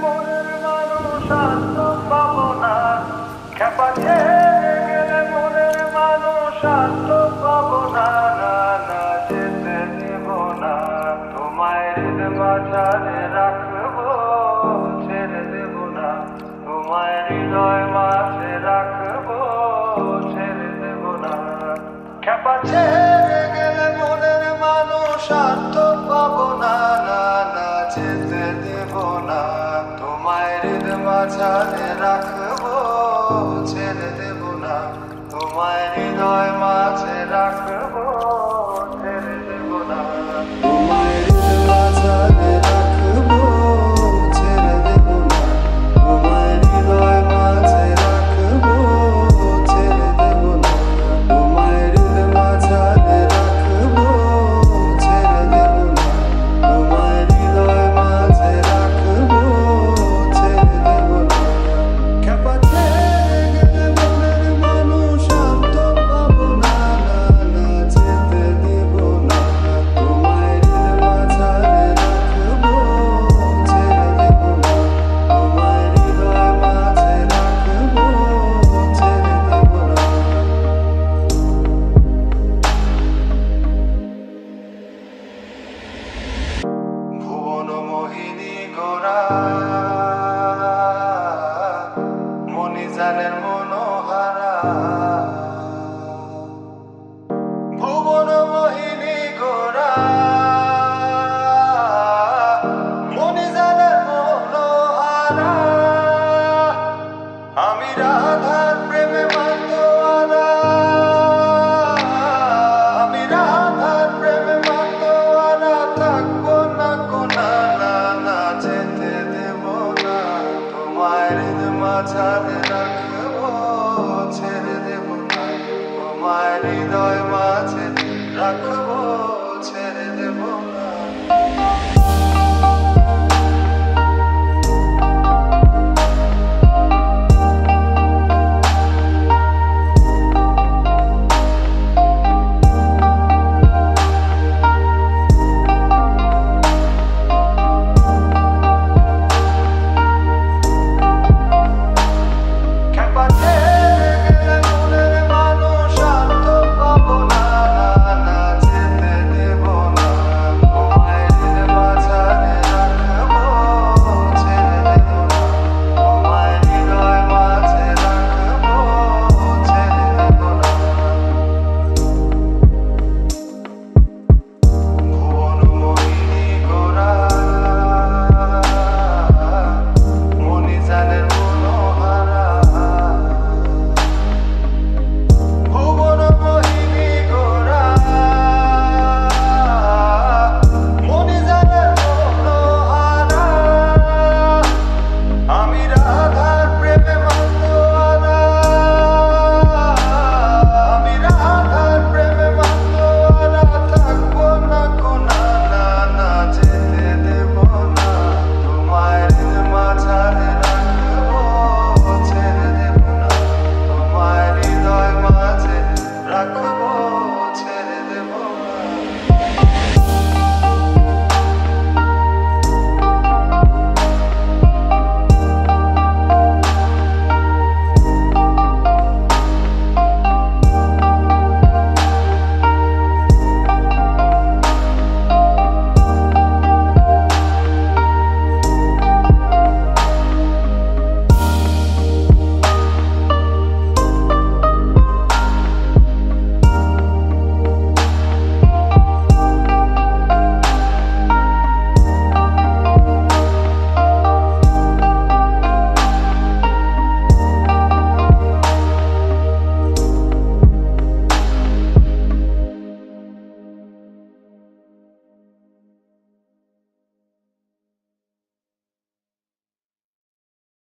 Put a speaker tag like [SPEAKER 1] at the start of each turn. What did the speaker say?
[SPEAKER 1] মনের মানুষ আর তো পাবো না, খেপা ছেড়ে গেলে মনের মানুষ আর তো পাবো না, না না যেতে দেব না, তোমায় হৃদ মাঝারে রাখবো, ছেড়ে দেব না, তোমায় হৃদয় মাঝে রাখবো, ছেড়ে দেব না, খেপা ছেড়ে গেলে মনের মানুষ আর তো পাবো না, না না যেতে দেব না, তোমায় হৃদ মাঝারে রাখবো, ছেড়ে দেব না, তোমায় হৃদয় মাঝে রাখবো, ছেড়ে দেব না, তোমায় হৃদ মাঝারে রাখবো, ছেড়ে দেব না, তোমায় হৃদয় মাঝে রাখবো, ছেড়ে দেব না, তোমায় হৃদ মাঝারে রাখবো, ছেড়ে দেব না, তোমায় হৃদয় মাঝে রাখবো, ছেড়ে দেব না, খেপা ছেড়ে গেলে মনের মানুষ আর তো পাবো না, না না যেতে দেব না, তোমায় হৃদ মাঝারে রাখবো, ছেড়ে দেব না, তোমায় হৃদয় মাঝে রাখবো, ছেড়ে দেব না। ভুবন মোহিনী গোরা